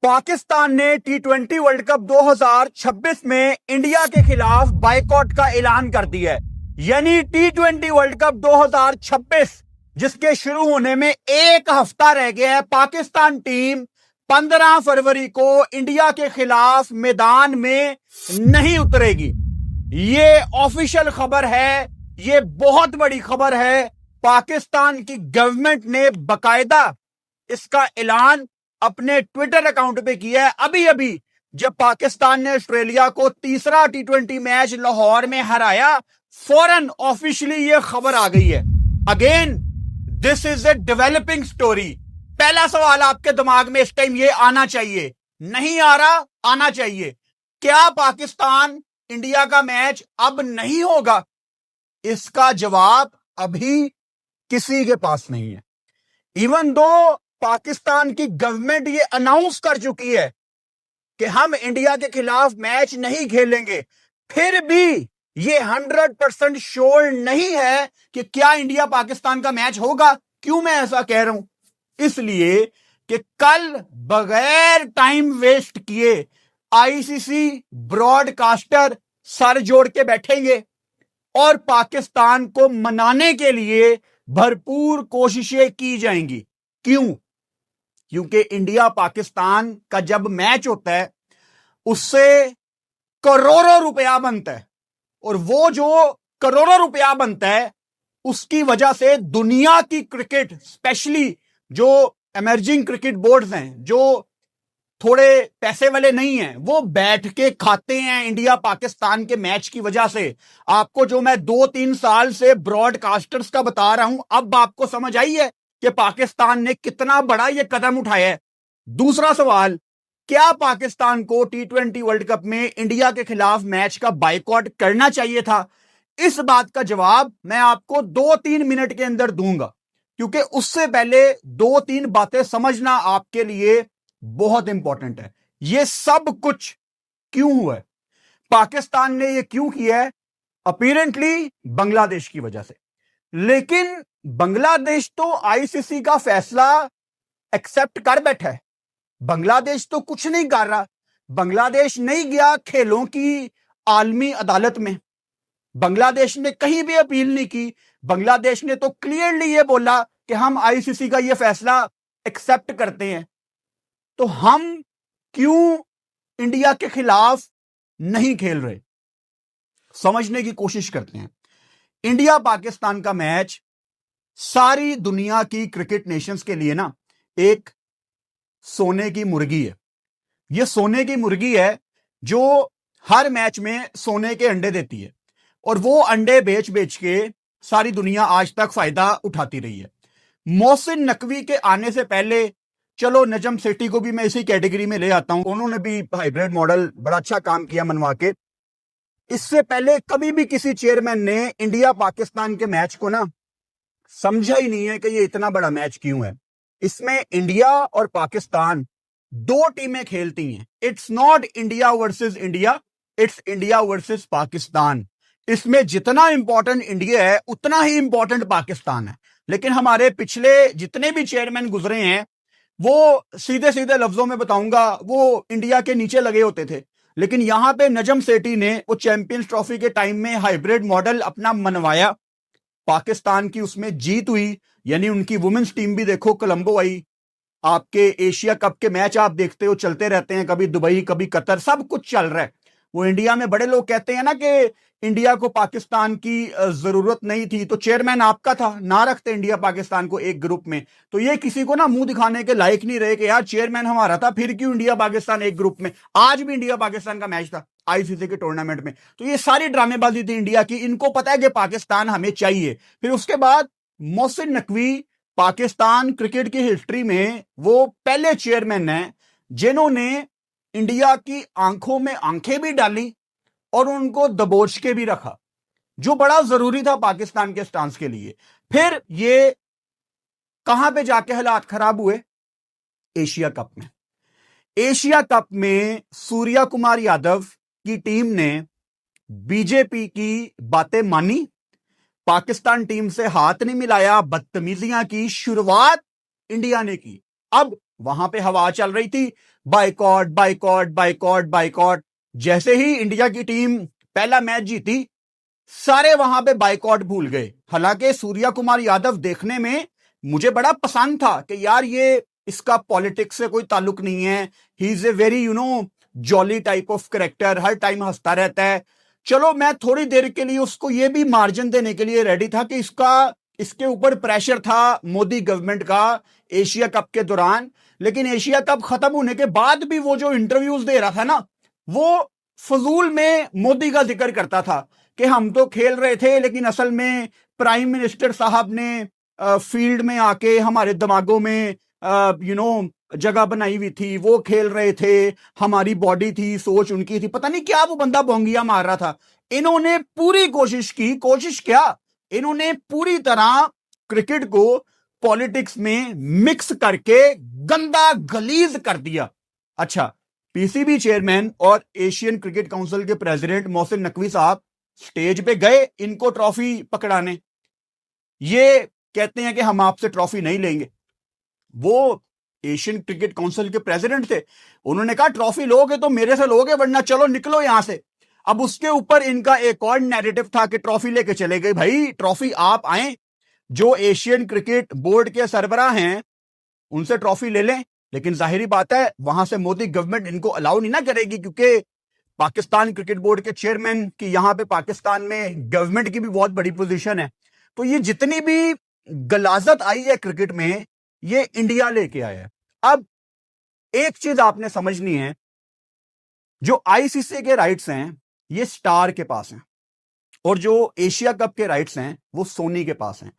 पाकिस्तान ने टी20 world cup 2026 में India के खिलाफ बायकॉट का ऐलान कर दिया है। यानी टी20 वर्ल्ड कप 2026 जिसके शुरू होने में एक हफ्ता रह गया है, पाकिस्तान टीम 15 फरवरी को इंडिया के खिलाफ मैदान में नहीं उतरेगी। ये ऑफिशियल खबर है, ये बहुत बड़ी खबर है। पाकिस्तान की गवर्नमेंट ने बकायदा इसका ऐलान अपने ट्विटर अकाउंट पे किया है। अभी अभी जब पाकिस्तान ने ऑस्ट्रेलिया को तीसरा टी20 मैच लाहौर में हराया, फौरन ऑफिशियली ये खबर आ गई है। Again this is a developing story. पहला सवाल आपके दिमाग में इस टाइम ये आना चाहिए, नहीं आ रहा, आना चाहिए, क्या पाकिस्तान इंडिया का मैच अब नहीं होगा? इसका जवाब अभी किसी के पास नहीं है। इवन दो पाकिस्तान की गवर्नमेंट ये अनाउंस कर चुकी है कि हम इंडिया के खिलाफ मैच नहीं खेलेंगे, फिर भी ये 100% श्योर नहीं है कि क्या इंडिया पाकिस्तान का मैच होगा। क्यों मैं ऐसा कह रहा हूं? इसलिए कि कल बगैर टाइम वेस्ट किए आईसीसी ब्रॉडकास्टर सर जोड़ के बैठेंगे और पाकिस्तान को मनाने के लिए भरपूर कोशिशें की जाएंगी। क्यों? क्योंकि इंडिया पाकिस्तान का जब मैच होता है उससे करोड़ों रुपया बनता है, और वो जो करोड़ों रुपया बनता है उसकी वजह से दुनिया की क्रिकेट, स्पेशली जो एमर्जिंग क्रिकेट बोर्ड्स हैं, जो थोड़े पैसे वाले नहीं हैं, वो बैठ के खाते हैं इंडिया पाकिस्तान के मैच की वजह से। आपको जो मैं 2-3 साल से ब्रॉडकास्टर्स का बता रहा हूं, अब आपको समझ आई है कि पाकिस्तान ने कितना बड़ा ये कदम उठाया है। दूसरा सवाल, क्या पाकिस्तान को टी20 वर्ल्ड कप में इंडिया के खिलाफ मैच का बायकॉट करना चाहिए था? इस बात का जवाब मैं आपको 2-3 मिनट के अंदर दूंगा, क्योंकि उससे पहले 2-3 बातें समझना आपके लिए बहुत इंपॉर्टेंट है। ये सब कुछ क्यों हुआ है, पाकिस्तान ने ये क्यों किया है? अपीरेंटली बांग्लादेश की वजह से। लेकिन बांग्लादेश तो आईसीसी का फैसला एक्सेप्ट कर बैठा है। बांग्लादेश तो कुछ नहीं कर रहा। बांग्लादेश नहीं गया खेलों की आलमी अदालत में, बांग्लादेश ने कहीं भी अपील नहीं की। बांग्लादेश ने तो क्लियरली ये बोला कि हम आईसीसी का ये फैसला एक्सेप्ट करते हैं। तो हम क्यों इंडिया के खिलाफ नहीं खेल रहे? समझने की कोशिश करते हैं। इंडिया पाकिस्तान का मैच सारी दुनिया की क्रिकेट नेशंस के लिए ना एक सोने की मुर्गी है। यह सोने की मुर्गी है जो हर मैच में सोने के अंडे देती है, और वो अंडे बेच बेच के सारी दुनिया आज तक फायदा उठाती रही है। मोहसिन नकवी के आने से पहले, चलो नजम सेठी को भी मैं इसी कैटेगरी में ले आता हूं, उन्होंने भी हाइब्रिड मॉडल बड़ा अच्छा काम किया मनवा के। इससे पहले कभी भी किसी चेयरमैन ने इंडिया पाकिस्तान के मैच को ना समझा ही नहीं है कि ये इतना बड़ा मैच क्यों है। इसमें इंडिया और पाकिस्तान दो टीमें खेलती हैं। It's not India versus India, it's India versus Pakistan. इसमें जितना इंपॉर्टेंट इंडिया है उतना ही इंपॉर्टेंट पाकिस्तान है। लेकिन हमारे पिछले जितने भी चेयरमैन गुजरे हैं, वो सीधे सीधे लफ्जों में बताऊंगा, वो इंडिया के नीचे लगे होते थे। लेकिन यहां पे नजम सेठी ने वो चैंपियंस ट्रॉफी के टाइम में हाइब्रिड मॉडल अपना मनवाया, पाकिस्तान की उसमें जीत हुई। यानी उनकी वुमेन्स टीम भी देखो कोलंबो आई। आपके एशिया कप के मैच आप देखते हो चलते रहते हैं, कभी दुबई कभी कतर, सब कुछ चल रहा है। वो इंडिया में बड़े लोग कहते हैं ना कि इंडिया को पाकिस्तान की जरूरत नहीं थी, तो चेयरमैन आपका था, ना रखते इंडिया पाकिस्तान को एक ग्रुप में। तो ये किसी को ना मुंह दिखाने के लायक नहीं रहे कि यार चेयरमैन हमारा था, फिर क्यों इंडिया पाकिस्तान एक ग्रुप में। आज भी इंडिया पाकिस्तान का मैच था आईसीसी के टूर्नामेंट में। तो ये सारी ड्रामेबाजी थी इंडिया की, इनको पता है कि पाकिस्तान हमें चाहिए। फिर उसके बाद मोहसिन नकवी पाकिस्तान क्रिकेट की हिस्ट्री में वो पहले चेयरमैन है जिन्होंने इंडिया की आंखों में आंखें भी डाली और उनको दबोच के भी रखा, जो बड़ा जरूरी था पाकिस्तान के स्टांस के लिए। फिर ये कहां पे जाके हालात खराब हुए? एशिया कप में। एशिया कप में सूर्या कुमार यादव की टीम ने बीजेपी की बातें मानी, पाकिस्तान टीम से हाथ नहीं मिलाया, बदतमीजियां की। शुरुआत इंडिया ने की। अब वहां पे हवा चल रही थी, बाइकॉट बाइकॉट बाइकॉट बाइकॉट। जैसे ही इंडिया की टीम पहला मैच जीती, सारे वहां पे बाइकॉट भूल गए। हालांकि सूर्या कुमार यादव देखने में मुझे बड़ा पसंद था कि यार ये इसका पॉलिटिक्स से कोई ताल्लुक नहीं है, he is a very jolly type of character, her time हंसता रहता है। चलो मैं थोड़ी देर के लिए उसको ये भी मार्जिन देने के लिए रेडी था कि इसके ऊपर प्रेशर था मोदी गवर्नमेंट का एशिया कप के दौरान। लेकिन एशिया कप खत्म होने के बाद भी वो जो इंटरव्यूज दे रहा था ना, वो फजूल में मोदी का जिक्र करता था कि हम तो खेल रहे थे, लेकिन असल में प्राइम मिनिस्टर साहब ने फील्ड में आके हमारे दिमागों में जगह बनाई हुई थी, वो खेल रहे थे, हमारी बॉडी थी, सोच उनकी थी, पता नहीं क्या वो बंदा बोंगिया मार रहा था। इन्होंने पूरी कोशिश क्या, इन्होंने पूरी तरह क्रिकेट को पॉलिटिक्स में मिक्स करके गंदा गलीज कर दिया। अच्छा, पीसीबी चेयरमैन और एशियन क्रिकेट काउंसिल के प्रेसिडेंट मोहसिन नकवी साहब स्टेज पे गए इनको ट्रॉफी पकड़ाने। ये कहते हैं कि हम आपसे ट्रॉफी नहीं लेंगे। वो एशियन क्रिकेट काउंसिल के प्रेसिडेंट थे, उन्होंने कहा ट्रॉफी लोगे तो मेरे से लोगे, वरना चलो निकलो यहां से। अब उसके ऊपर इनका एक और नैरेटिव था कि ट्रॉफी लेके चले गए। भाई ट्रॉफी आप आए, जो एशियन क्रिकेट बोर्ड के सरबराह हैं उनसे ट्रॉफी ले लें। लेकिन जाहिर बात है वहां से मोदी गवर्नमेंट इनको अलाउ नहीं ना करेगी, क्योंकि पाकिस्तान क्रिकेट बोर्ड के चेयरमैन की यहां पे पाकिस्तान में गवर्नमेंट की भी बहुत बड़ी पोजीशन है। तो ये जितनी भी गलाजत आई है क्रिकेट में, ये इंडिया लेके आया है। अब एक चीज आपने समझनी है, जो आईसीसी के राइट्स हैं ये स्टार के पास हैं, और जो एशिया कप के राइट्स हैं वो सोनी के पास हैं।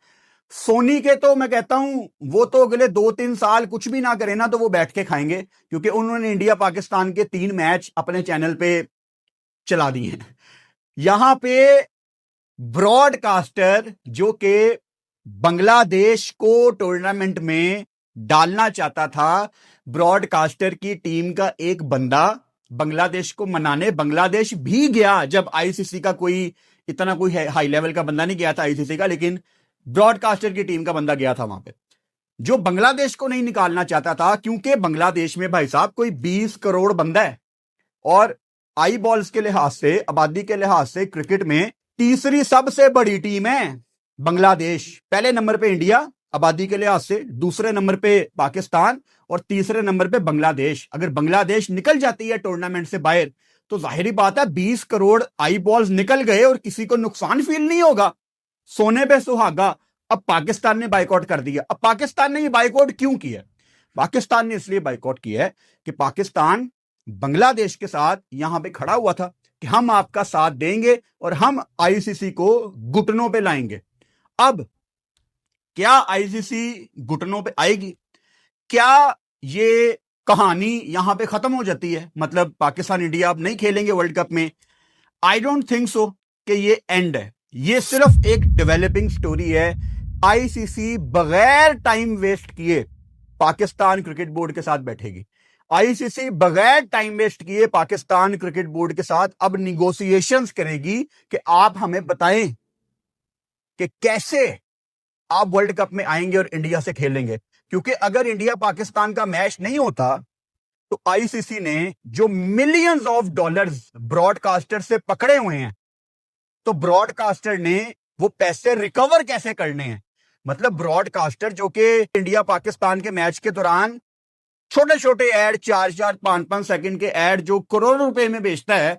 सोनी के तो मैं कहता हूं वो तो अगले 2-3 साल कुछ भी ना करें ना तो वो बैठ के खाएंगे, क्योंकि उन्होंने इंडिया पाकिस्तान के 3 मैच अपने चैनल पे चला दिए हैं। यहां पे ब्रॉडकास्टर जो कि बांग्लादेश को टूर्नामेंट में डालना चाहता था, ब्रॉडकास्टर की टीम का एक बंदा बांग्लादेश को मनाने बांग्लादेश भी गया। जब आईसीसी का कोई इतना कोई हाई लेवल का बंदा नहीं गया था आईसीसी का, लेकिन ब्रॉडकास्टर की टीम का बंदा गया था वहां पे, जो बांग्लादेश को नहीं निकालना चाहता था, क्योंकि बांग्लादेश में भाई साहब कोई 20 करोड़ बंदा है, और आई बॉल्स के लिहाज से, आबादी के लिहाज से क्रिकेट में तीसरी सबसे बड़ी टीम है बांग्लादेश। पहले नंबर पे इंडिया आबादी के लिहाज से, दूसरे नंबर पे पाकिस्तान, और तीसरे नंबर पे बांग्लादेश। अगर बांग्लादेश निकल जाती है टूर्नामेंट से बाहर तो जाहिर बात है 20 करोड़ आई बॉल्स निकल गए और किसी को नुकसान फील नहीं होगा। सोने पे सुहागा। अब पाकिस्तान ने बाइकआउट कर दिया। अब पाकिस्तान ने ये बाइकआउट क्यों किया? पाकिस्तान ने इसलिए बाइकआउट किया है कि पाकिस्तान बांग्लादेश के साथ यहां पे खड़ा हुआ था कि हम आपका साथ देंगे और हम आईसीसी को घुटनों पे लाएंगे। अब क्या आईसीसी घुटनों पे आएगी? क्या ये कहानी यहां पे खत्म हो जाती है? मतलब पाकिस्तान इंडिया अब नहीं खेलेंगे वर्ल्ड कप में? आई डोंट थिंक सो कि ये एंड है। ये सिर्फ एक डेवलपिंग स्टोरी है। आईसीसी बगैर टाइम वेस्ट किए पाकिस्तान क्रिकेट बोर्ड के साथ बैठेगी। आईसीसी बगैर टाइम वेस्ट किए पाकिस्तान क्रिकेट बोर्ड के साथ अब निगोशिएशंस करेगी कि आप हमें बताएं कि कैसे आप वर्ल्ड कप में आएंगे और इंडिया से खेलेंगे। क्योंकि अगर इंडिया पाकिस्तान का मैच नहीं होता तो आईसीसी ने जो मिलियंस ऑफ डॉलर्स ब्रॉडकास्टर से पकड़े हुए हैं, तो ब्रॉडकास्टर ने वो पैसे रिकवर कैसे करने हैं? मतलब ब्रॉडकास्टर जो कि इंडिया पाकिस्तान के मैच के दौरान छोटे छोटे ऐड, 4-4, 5-5 सेकंड के ऐड जो करोड़ों रुपए में बेचता है,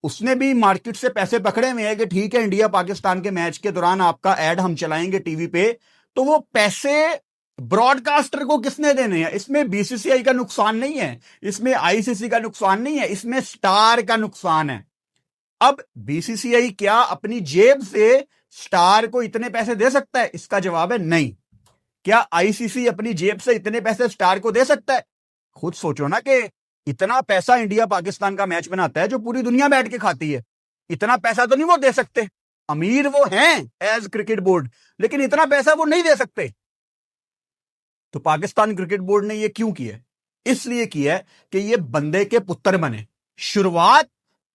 उसने भी मार्केट से पैसे पकड़े हुए हैं कि ठीक है इंडिया पाकिस्तान के मैच के दौरान आपका ऐड हम चलाएंगे टीवी पे। तो वो पैसे ब्रॉडकास्टर को किसने देने हैं? इसमें बीसीसीआई का नुकसान नहीं है, इसमें आईसीसी का नुकसान नहीं है, इसमें स्टार का नुकसान है। अब बीसीसीआई क्या अपनी जेब से स्टार को इतने पैसे दे सकता है? इसका जवाब है नहीं। क्या आईसीसी अपनी जेब से इतने पैसे स्टार को दे सकता है? खुद सोचो ना कि इतना पैसा इंडिया पाकिस्तान का मैच बनाता है जो पूरी दुनिया बैठ के खाती है। इतना पैसा तो नहीं वो दे सकते। अमीर वो हैं एज क्रिकेट बोर्ड, लेकिन इतना पैसा वो नहीं दे सकते। तो पाकिस्तान क्रिकेट बोर्ड ने ये क्यों किया? इसलिए किया कि ये बंदे के पुत्र बने। शुरुआत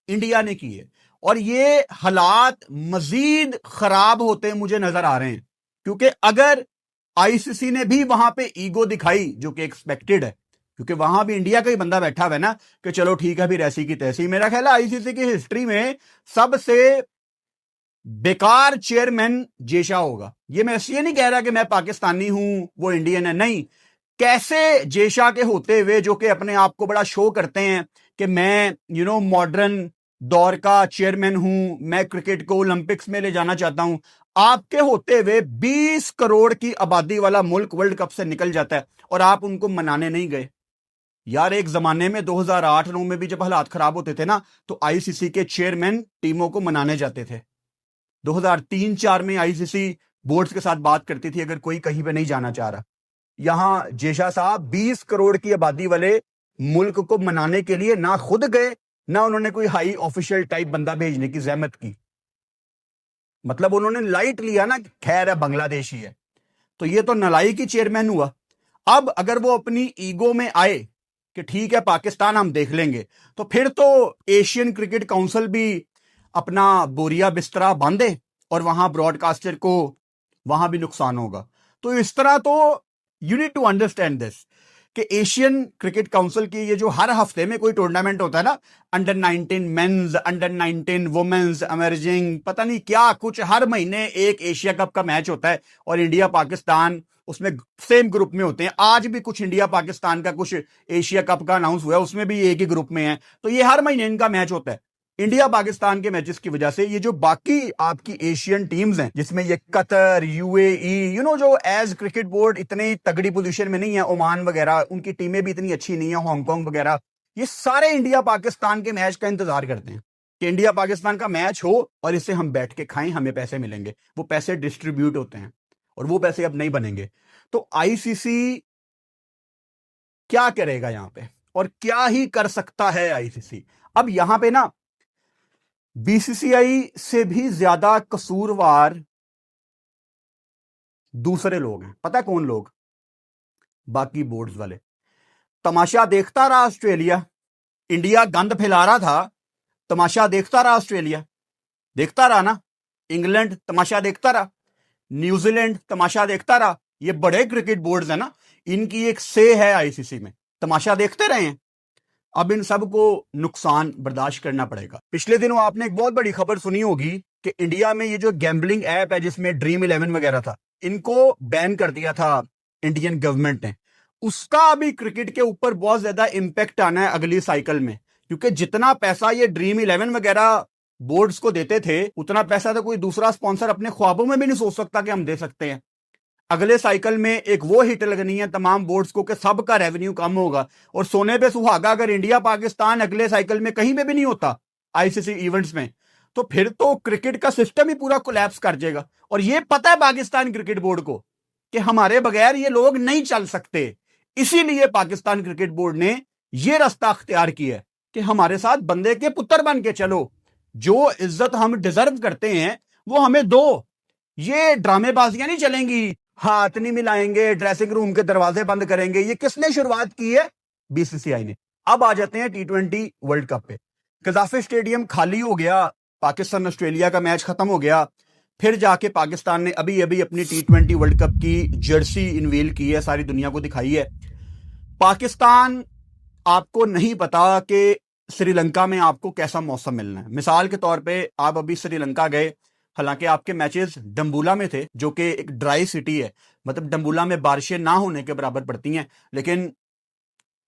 इंडिया ने की है और ये हालात मजीद खराब होते मुझे नजर आ रहे हैं, क्योंकि अगर आईसीसी ने भी वहां पे ईगो दिखाई, जो कि एक्सपेक्टेड है, क्योंकि वहां भी इंडिया का ही बंदा बैठा हुआ है ना कि चलो ठीक है फिर ऐसी की तैसी। मेरा ख्याल है आईसीसी की हिस्ट्री में सबसे बेकार चेयरमैन जेशा होगा। ये मैं इसलिए नहीं कह रहा कि मैं पाकिस्तानी हूं वो इंडियन है, नहीं। कैसे जेशा के होते हुए जो कि अपने आप को बड़ा शो करते हैं कि मैं मॉडर्न दौर का चेयरमैन हूं, मैं क्रिकेट को ओलंपिक्स में ले जाना चाहता हूं, आपके होते हुए 20 करोड़ की आबादी वाला मुल्क वर्ल्ड कप से निकल जाता है और आप उनको मनाने नहीं गए। यार एक जमाने में 2008-9 में भी जब हालात खराब होते थे ना तो आईसीसी के चेयरमैन टीमों को मनाने जाते थे। 2003-4 में आईसीसी बोर्ड्स के साथ बात करती थी अगर कोई कहीं पे नहीं जाना चाह रहा। यहां जेशा साहब 20 करोड़ की आबादी वाले मुल्क को मनाने के लिए ना खुद गए, ना उन्होंने कोई हाई ऑफिशियल टाइप बंदा भेजने की जहमत की। मतलब उन्होंने लाइट लिया ना, खैर है बांग्लादेशी है। तो ये तो नलाई की चेयरमैन हुआ। अब अगर वो अपनी ईगो में आए कि ठीक है पाकिस्तान हम देख लेंगे, तो फिर तो एशियन क्रिकेट काउंसिल भी अपना बोरिया बिस्तरा बांधे और वहां ब्रॉडकास्टर को वहां भी नुकसान होगा। तो इस तरह तो you need to understand this कि एशियन क्रिकेट काउंसिल की ये जो हर हफ्ते में कोई टूर्नामेंट होता है ना, under 19 men's, under 19 women's, emerging, पता नहीं क्या कुछ, हर महीने एक एशिया कप का मैच होता है और इंडिया पाकिस्तान उसमें सेम ग्रुप में होते हैं। आज भी कुछ इंडिया पाकिस्तान का कुछ एशिया कप का अनाउंस हुआ है, उसमें भी एक ही ग्रुप में है। तो ये हर महीने इनका मैच होता है। इंडिया पाकिस्तान के मैचेस की वजह से ये जो बाकी आपकी एशियन टीम्स हैं, जिसमें ये कतर, यूएई, जो एज क्रिकेट बोर्ड इतनी तगड़ी पोजीशन में नहीं है, ओमान वगैरह, उनकी टीमें भी इतनी अच्छी नहीं है, हांगकांग वगैरह, ये सारे इंडिया पाकिस्तान के मैच का इंतजार करते हैं कि इंडिया पाकिस्तान का मैच हो और इससे हम बैठ के खाएं, हमें पैसे मिलेंगे। वो पैसे डिस्ट्रीब्यूट होते हैं और वो पैसे अब नहीं बनेंगे। तो आईसीसी क्या करेगा यहां पे, और क्या ही कर सकता है आईसीसी। अब यहां पे ना बीसीसीआई से भी ज्यादा कसूरवार दूसरे लोग हैं। पता है कौन लोग? बाकी बोर्ड्स वाले। तमाशा देखता रहा ऑस्ट्रेलिया, इंडिया गंद फैला रहा था, तमाशा देखता रहा ऑस्ट्रेलिया, देखता रहा ना। इंग्लैंड तमाशा देखता रहा, न्यूजीलैंड तमाशा देखता रहा। ये बड़े क्रिकेट बोर्ड्स है ना, इनकी एक से है आईसीसी में, तमाशा देखते रहे हैं। अब इन सब को नुकसान बर्दाश्त करना पड़ेगा। पिछले दिनों आपने एक बहुत बड़ी खबर सुनी होगी कि इंडिया में ये जो गैम्बलिंग ऐप है जिसमें ड्रीम 11 वगैरह था, इनको बैन कर दिया था इंडियन गवर्नमेंट ने। उसका अभी क्रिकेट के ऊपर बहुत ज्यादा इंपैक्ट आना है अगली साइकिल में, क्योंकि जितना पैसा ये ड्रीम 11 वगैरह बोर्ड्स को देते थे, उतना पैसा तो कोई दूसरा स्पॉन्सर अपने ख्वाबों में भी नहीं सोच सकता कि हम दे सकते हैं। अगले साइकिल में एक वो हिट लगनी है तमाम बोर्ड्स को कि सबका रेवेन्यू कम होगा। और सोने पे सुहागा अगर इंडिया पाकिस्तान अगले साइकिल में कहीं पे भी नहीं होता आईसीसी इवेंट्स में, तो फिर तो क्रिकेट का सिस्टम ही पूरा कोलैप्स कर जाएगा। और ये पता है पाकिस्तान क्रिकेट बोर्ड को कि हमारे बगैर ये लोग नहीं चल सकते। इसीलिए पाकिस्तान क्रिकेट बोर्ड ने यह रास्ता अख्तियार किया है कि हमारे साथ बंदे के पुत्र बन के चलो, जो इज्जत हम डिजर्व करते हैं वो हमें दो। ये ड्रामेबाजियां नहीं चलेंगी, हाथ नहीं मिलाएंगे, ड्रेसिंग रूम के दरवाजे बंद करेंगे। ये किसने शुरुआत की है? बीसीसीआई ने। अब आ जाते हैं टी20 वर्ल्ड कप पे। कजाफी स्टेडियम खाली हो गया, पाकिस्तान ऑस्ट्रेलिया का मैच खत्म हो गया, फिर जाके पाकिस्तान ने अभी अभी अपनी टी20 वर्ल्ड कप की जर्सी इनवील की है, सारी दुनिया को दिखाई है। पाकिस्तान, आपको नहीं पता कि श्रीलंका में आपको कैसा मौसम मिलना है। मिसाल के तौर पे आप अभी श्रीलंका गए, हालांकि आपके मैचेस डम्बुला में थे जो कि एक ड्राई सिटी है, मतलब डम्बुला में बारिशें ना होने के बराबर पड़ती हैं, लेकिन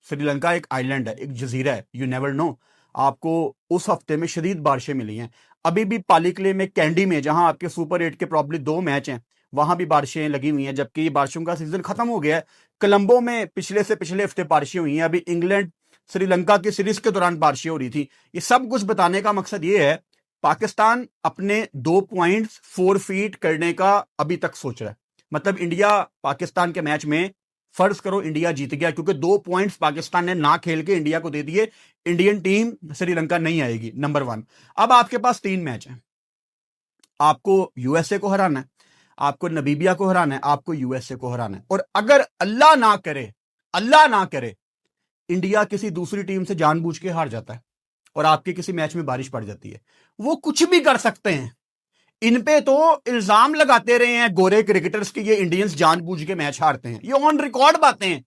श्रीलंका एक आइलैंड है, एक जजीरा है, यू नेवर नो। आपको उस हफ्ते में शदीद बारिशें मिली हैं। अभी भी पालिकले में, कैंडी में, जहां आपके सुपर 8 के प्रॉब्ली 2 मैच हैं, वहां भी बारिशें लगी हुई हैं, जबकि ये बारिशों का सीजन खत्म हो गया है। कोलंबो में पिछले से पिछले हफ्ते बारिशें हुई हैं। अभी इंग्लैंड श्रीलंका की सीरीज के दौरान बारिशें हो रही थी। ये सब कुछ बताने का मकसद ये है, पाकिस्तान अपने 2 पॉइंट्स फोरफीट करने का अभी तक सोच रहा है। मतलब इंडिया पाकिस्तान के मैच में फर्ज करो इंडिया जीत गया, क्योंकि 2 पॉइंट्स पाकिस्तान ने ना खेल के इंडिया को दे दिए, इंडियन टीम श्रीलंका नहीं आएगी, नंबर 1। अब आपके पास 3 मैच हैं। आपको यूएसए को हराना है, आपको नमीबिया को हराना है, आपको यूएसए को हराना है। और अगर अल्लाह ना करे इंडिया किसी दूसरी टीम से जानबूझ के हार जाता है और आपके किसी मैच में बारिश पड़ जाती है, वो कुछ भी कर सकते हैं। इन पे तो इल्जाम लगाते रहे हैं गोरे क्रिकेटर्स के ये इंडियंस जानबूझ के मैच हारते हैं। ये ऑन रिकॉर्ड बातें हैं।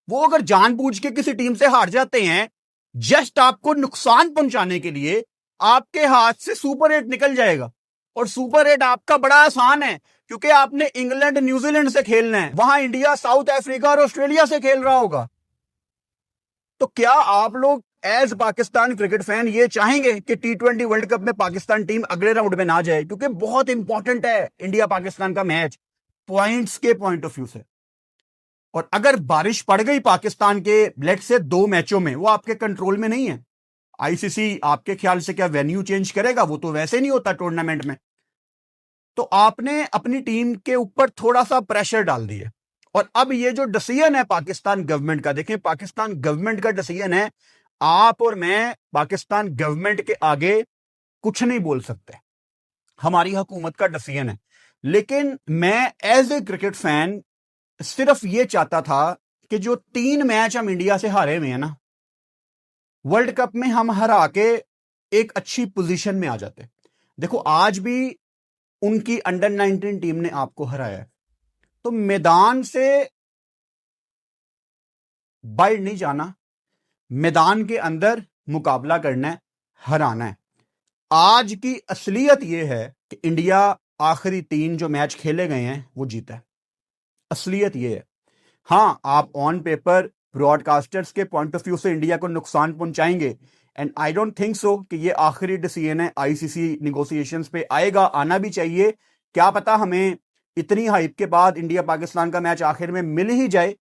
वो अगर जानबूझ के किसी टीम से हार जाते हैं जस्ट आपको नुकसान पहुंचाने के लिए, आपके हाथ से सुपर 8 निकल जाएगा। और सुपर 8 आपका बड़ा आसान है क्योंकि आपने इंग्लैंड न्यूजीलैंड से खेलना है, वहां इंडिया साउथ अफ्रीका और ऑस्ट्रेलिया से खेल रहा होगा। तो क्या आप लोग एज पाकिस्तान क्रिकेट फैन ये चाहेंगे कि T20 वर्ल्ड कप में पाकिस्तान टीम अगले राउंड में ना जाए? क्योंकि बहुत इंपॉर्टेंट है इंडिया पाकिस्तान का मैच पॉइंट्स के पॉइंट ऑफ व्यू से। और अगर बारिश पड़ गई पाकिस्तान के लेट से 2 मैचों में, वो आपके कंट्रोल में नहीं है। आईसीसी आपके ख्याल से क्या वेन्यू चेंज करेगा? वो तो वैसे नहीं होता टूर्नामेंट में। तो आपने अपनी टीम के ऊपर थोड़ा सा प्रेशर डाल दिया। और अब ये जो डिसीजन है पाकिस्तान गवर्नमेंट का, देखें पाकिस्तान गवर्नमेंट का डिसीजन है, आप और मैं पाकिस्तान गवर्नमेंट के आगे कुछ नहीं बोल सकते, हमारी हुकूमत का डिसीजन है। लेकिन मैं एज ए क्रिकेट फैन सिर्फ ये चाहता था कि जो 3 मैच हम इंडिया से हारे हुए हैं ना, वर्ल्ड कप में हम हरा के एक अच्छी पोजीशन में आ जाते। देखो आज भी उनकी अंडर 19 टीम ने आपको हराया है, तो मैदान से बाहर नहीं जाना, मैदान के अंदर मुकाबला करना है, हराना है। आज की असलियत यह है कि इंडिया आखिरी 3 जो मैच खेले गए हैं वो जीता है। असलियत यह है। हां, आप ऑन पेपर ब्रॉडकास्टर्स के पॉइंट ऑफ व्यू से इंडिया को नुकसान पहुंचाएंगे, and I don't think so कि ये आखिरी डिसीजन है, आईसीसी निगोशिएशंस पे आएगा, आना भी चाहिए। क्या पता हमें इतनी हाइप के बाद इंडिया पाकिस्तान का मैच आखिर में मिल ही जाए।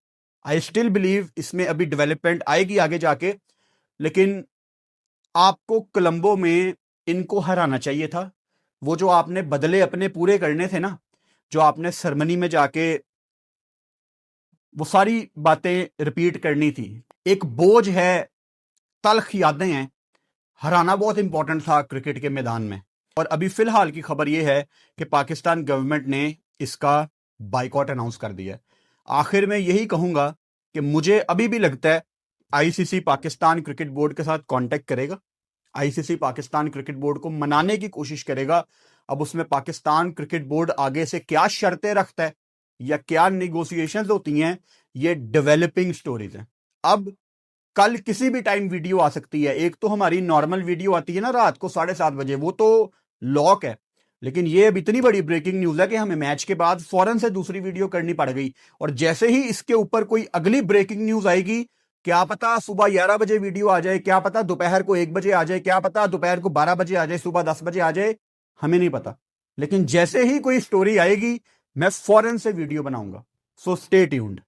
आई स्टिल बिलीव इसमें अभी डेवलपमेंट आएगी आगे जाके, लेकिन आपको कोलंबो में इनको हराना चाहिए था। वो जो आपने बदले अपने पूरे करने थे ना, जो आपने सेरेमनी में जाके वो सारी बातें रिपीट करनी थी, एक बोझ है, तल्ख यादें हैं। हराना बहुत इंपॉर्टेंट था क्रिकेट के मैदान में। और अभी फिलहाल की खबर यह है कि पाकिस्तान गवर्नमेंट ने इसका बाइकॉट अनाउंस कर दिया है। आखिर में यही कहूंगा कि मुझे अभी भी लगता है आईसीसी पाकिस्तान क्रिकेट बोर्ड के साथ कांटेक्ट करेगा, आईसीसी पाकिस्तान क्रिकेट बोर्ड को मनाने की कोशिश करेगा। अब उसमें पाकिस्तान क्रिकेट बोर्ड आगे से क्या शर्तें रखता है या क्या निगोशिएशंस होती हैं, ये डेवलपिंग स्टोरीज हैं। अब कल किसी भी टाइम वीडियो आ सकती है। एक तो हमारी नॉर्मल वीडियो आती है ना रात को 7:30 बजे, वो तो लॉक है। लेकिन ये अब इतनी बड़ी ब्रेकिंग न्यूज है कि हमें मैच के बाद फौरन से दूसरी वीडियो करनी पड़ गई। और जैसे ही इसके ऊपर कोई अगली ब्रेकिंग न्यूज आएगी, क्या पता सुबह 11 बजे वीडियो आ जाए, क्या पता दोपहर को 1 बजे आ जाए, क्या पता दोपहर को 12 बजे आ जाए, सुबह 10 बजे आ जाए, हमें नहीं पता। लेकिन जैसे ही कोई स्टोरी आएगी मैं फौरन से वीडियो बनाऊंगा। So stay tuned.